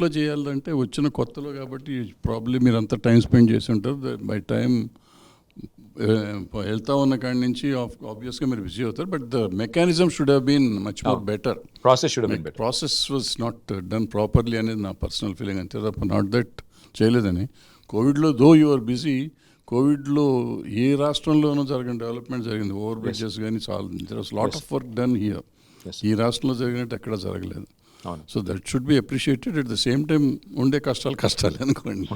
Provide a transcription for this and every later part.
అప్పట్లో చేయాలంటే వచ్చిన కొత్తలో కాబట్టి ప్రాబ్లీ మీరు అంతా టైం స్పెండ్ చేసి ఉంటారు. బై టైం వెళ్తా ఉన్న కాడి నుంచి ఆబ్వియస్గా మీరు బిజీ అవుతారు. But the mechanism should have been much more better. Process was not done properly అనేది నా పర్సనల్ ఫీలింగ్. అంతే తప్ప నాట్ దట్ చేయలేదని. కోవిడ్లో దో యు ఆర్ బిజీ, కోవిడ్లో ఏ రాష్ట్రంలోనూ జరగని డెవలప్మెంట్ జరిగింది. ఓవర్ బ్రిడ్జెస్ కానీ చాలా there was lot of work done here. ఈ రాష్ట్రంలో జరిగినట్టు ఎక్కడ జరగలేదు. So that should be appreciated. At the same time ఉండే కష్టాలు అనుకోండి.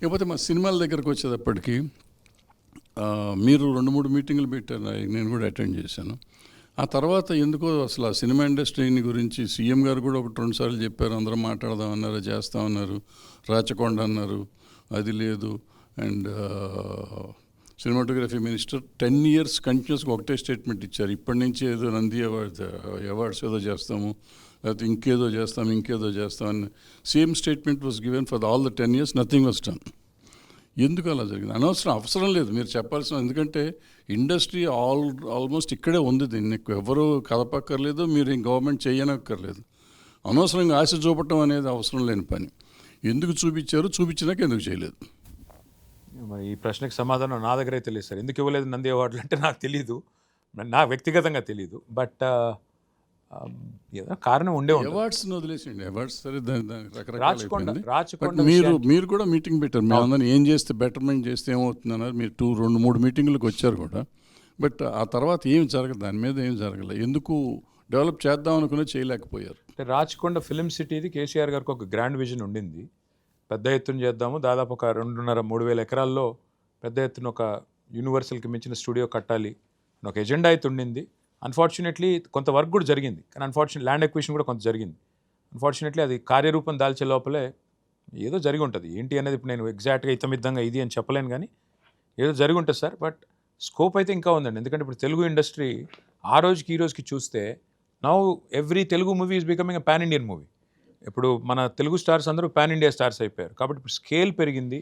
ఇకపోతే మా సినిమాల దగ్గరకు వచ్చేటప్పటికి మీరు 2-3 మీటింగులు పెట్టారు, నేను కూడా అటెండ్ చేశాను. ఆ తర్వాత ఎందుకో అసలు ఆ సినిమా ఇండస్ట్రీని గురించి సీఎం గారు కూడా 1-2 సార్లు చెప్పారు. అందరం మాట్లాడదామన్నారు, చేస్తామన్నారు. రాచకొండ అన్నారు, అది లేదు. అండ్ సినిమాటోగ్రఫీ మినిస్టర్ 10 years కంటిన్యూస్గా ఒకటే స్టేట్మెంట్ ఇచ్చారు. ఇప్పటి నుంచి ఏదో నంది అవార్డ్స్ ఏదో చేస్తాము, లేకపోతే ఇంకేదో చేస్తామని same statement was given for all the 10 years. Nothing was done. ఎందుకు అలా జరిగింది? అవసరం లేదు మీరు చెప్పాల్సిన. ఎందుకంటే ఇండస్ట్రీ ఆల్మోస్ట్ ఇక్కడే ఉంది. దీన్ని ఎవరు కదపక్కర్లేదు, మీరు గవర్నమెంట్ చేయనక్కర్లేదు. అనవసరంగా ఆశ చూపటం అనేది అవసరం లేని పని. ఎందుకు చూపించారు, చూపించినాక ఎందుకు చేయలేదు? మరి ఈ ప్రశ్నకు సమాధానం నా దగ్గర అయితే లేదు సార్. ఎందుకు ఇవ్వలేదు నంది అవార్డులు అంటే నాకు తెలీదు, నా వ్యక్తిగతంగా తెలీదు. బట్ ఏదో కారణం ఉండే అవార్డ్స్ వదిలేసిండి. అవార్డ్స్ సరే, రాచకొండ మీరు కూడా మీటింగ్ పెట్టారు. మీ అందరినీ ఏం చేస్తే బెటర్మెంట్ చేస్తే ఏమవుతుందన్నారు. మీరు 2-3 మీటింగ్లకు వచ్చారు కూడా. బట్ ఆ తర్వాత ఏం జరగదు, దాని మీద ఏం జరగలేదు. ఎందుకు డెవలప్ చేద్దాం అనుకునే చేయలేకపోయారు? రాచకొండ ఫిలిం సిటీది కేసీఆర్ గారికి ఒక గ్రాండ్ విజన్ ఉండింది. పెద్ద ఎత్తున చేద్దాము, దాదాపు ఒక 2.5-3 వేల ఎకరాల్లో పెద్ద ఎత్తున ఒక యూనివర్సల్కి మించిన స్టూడియో కట్టాలి అని ఒక ఎజెండా అయితే ఉండింది. అన్ఫార్చునేట్లీ కొంత వర్క్ కూడా జరిగింది, కానీ ల్యాండ్ ఎక్విజిషన్ కూడా కొంత జరిగింది. అన్ఫార్చునేట్లీ అది కార్యరూపం దాల్చే లోపలే ఏదో జరిగి ఉంటుంది. ఏంటి అనేది ఇప్పుడు నేను ఎగ్జాక్ట్గా ఇతమిద్దంగా ఇది అని చెప్పలేను, కానీ ఏదో జరిగి ఉంటుంది సార్. బట్ స్కోప్ అయితే ఇంకా ఉందండి. ఎందుకంటే ఇప్పుడు తెలుగు ఇండస్ట్రీ ఆ రోజుకి ఈ రోజుకి చూస్తే now every Telugu movie is becoming pan Indian movie. ఇప్పుడు మన తెలుగు స్టార్స్ అందరూ పాన్ ఇండియా స్టార్స్ అయిపోయారు. కాబట్టి ఇప్పుడు స్కేల్ పెరిగింది,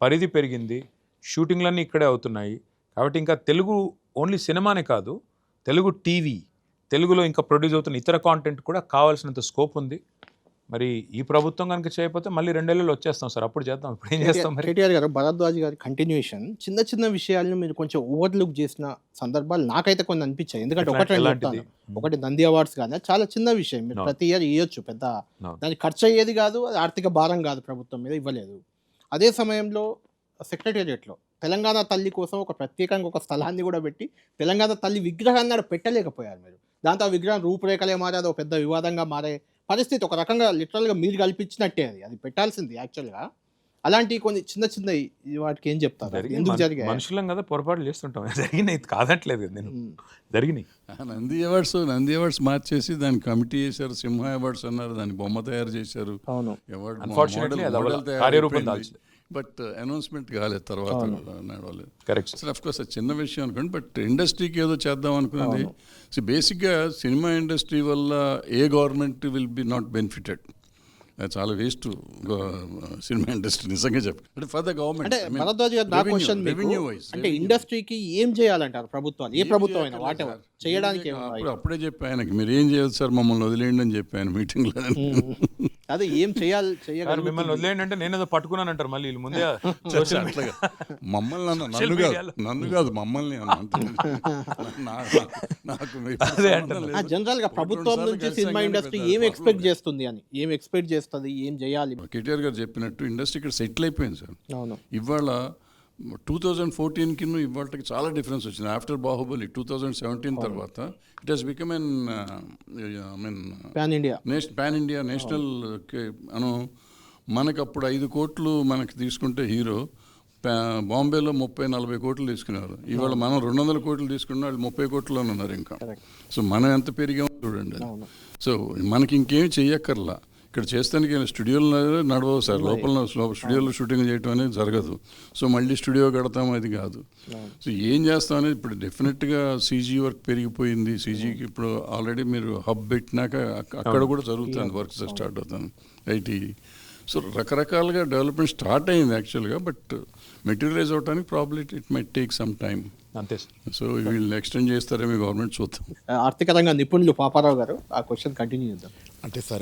పరిధి పెరిగింది, షూటింగ్లన్నీ ఇక్కడే అవుతున్నాయి. కాబట్టి ఇంకా తెలుగు ఓన్లీ సినిమానే కాదు, తెలుగు టీవీ, తెలుగులో ఇంకా ప్రొడ్యూస్ అవుతున్న ఇతర కాంటెంట్ కూడా కావాల్సినంత స్కోప్ ఉంది. మరి ఈ ప్రభుత్వం కనుక చేయకపోతే మళ్ళీ 2 ఏళ్ళలో వచ్చేస్తాం సార్, అప్పుడు చేద్దాం. ఇప్పుడు ఏం చేస్తాం? మరి కేటీఆర్ గారు, భరద్వాజ్ గారి కంటిన్యూషన్ చిన్న విషయాలను మీరు కొంచెం ఓవర్లుక్ చేసిన సందర్భాలు నాకైతే కొన్ని అనిపించాయి. ఎందుకంటే ఒకటి నంది అవార్డ్స్ కానీ చాలా చిన్న విషయం, మీరు ప్రతి ఇయర్ ఇవ్వచ్చు, పెద్ద దానికి ఖర్చు అయ్యేది కాదు, అది ఆర్థిక భారం కాదు, ప్రభుత్వం మీద ఇవ్వలేదు. అదే సమయంలో సెక్రటేరియట్లో తెలంగాణ తల్లి కోసం ఒక ప్రత్యేకంగా ఒక స్థలాన్ని కూడా పెట్టి తెలంగాణ తల్లి విగ్రహాన్ని అక్కడ పెట్టలేకపోయారు మీరు. దాంతో ఆ విగ్రహం రూపురేఖలే మారే, అది ఒక పెద్ద వివాదంగా మారే పరిస్థితి ఒక రకంగా లిటరల్గా మీరు కల్పించినట్టే. అది పెట్టాల్సింది యాక్చువల్గా. అలాంటి కొన్ని చిన్న వాటికి ఏం చెప్తారు, ఎందుకు జరిగాయి? మనుషులం కదా, పొరపాట్లు చేస్తుంటాం, జరిగినాయి, కాదట్లేదు. నేను జరిగినాయి. నంది అవార్డ్స్ మార్చేసి దాని కమిటీ చేశారు, సింహ అవార్డ్స్ అన్నారు, దాని బొమ్మ తయారు చేశారు. బట్ అనౌన్స్మెంట్ కాలేదు, తర్వాత నడవలేదు. కరెక్ట్. అఫ్ కోర్స్ అది చిన్న విషయం అనుకోండి, బట్ ఇండస్ట్రీకి ఏదో చేద్దాం అనుకున్నది. సో బేసిక్గా సినిమా ఇండస్ట్రీ వల్ల ఏ government will be not benefited. చాలా వేస్ట్ సినిమా ఇండస్ట్రీ నిజంగా చెప్పి. అంటే for the government revenue wise అంటే ఇండస్ట్రీకి ఏం చేయాలంటారు ప్రభుత్వాలు, ఏ ప్రభుత్వం అయినా వాట్ ఎవర్ చేయడానికి? అప్పుడే చెప్పి ఆయనకి మీరు ఏం చేయదు సార్, మమ్మల్ని వదిలేయండి అని చెప్పి ఆయన మీటింగ్లో. అదే ఏం చేయాలి, మిమ్మల్ని వదిలేయండి అంటే నేనేదో పట్టుకున్నాను అంటారు మళ్ళీ ముందే. అట్లాగా మమ్మల్ని నన్ను కాదు మమ్మల్ని నాకు జనరల్ గా ప్రభుత్వం నుంచి సినిమా ఇండస్ట్రీ ఏం ఎక్స్పెక్ట్ చేస్తుంది అని, ఏం ఎక్స్పెక్ట్ చేస్తుంది, ఏం చేయాలి? కేటీఆర్ గారు చెప్పినట్టు ఇండస్ట్రీ ఇక్కడ సెటిల్ అయిపోయింది సార్. అవును. ఇవాళ 2014కి ఇవాళకి చాలా డిఫరెన్స్ వచ్చింది. ఆఫ్టర్ బాహుబలి 2017 తర్వాత it has become an pan India national అను. మనకు అప్పుడు 5 కోట్లు మనకి తీసుకుంటే హీరో బాంబేలో 30-40 కోట్లు తీసుకున్నారు. ఇవాళ మనం 200 కోట్లు తీసుకున్న వాళ్ళు 30 కోట్లలో ఉన్నారు ఇంకా. సో మనం ఎంత పెరిగామో చూడండి. సో మనకి ఇంకేం చెయ్యక్కర్లా. ఇక్కడ చేస్తానికి స్టూడియోలో నడవవు సార్, లోపల స్టూడియోలో షూటింగ్ చేయటం అనేది జరగదు. సో మళ్ళీ స్టూడియో కడతాం అది కాదు. సో ఏం చేస్తాం అనేది ఇప్పుడు డెఫినెట్గా సీజీ వర్క్ పెరిగిపోయింది. సీజీకి ఇప్పుడు ఆల్రెడీ మీరు హబ్ పెట్టినాక అక్కడ కూడా జరుగుతుంది, వర్క్ స్టార్ట్ అవుతుంది ఐటీ. సో రకరకాలుగా డెవలప్మెంట్ స్టార్ట్ అయింది యాక్చువల్గా, బట్ మెటీరియలైజ్ అవడానికి probably it might take some time. అంతే. సో వీళ్ళు ఎక్స్టెండ్ చేస్తారేమో గవర్నమెంట్ చూద్దాం. ఆర్థిక రంగ నిపుణులు పాపారావు గారు ఆ క్వశ్చన్ కంటిన్యూ చేద్దాం. అంటే సార్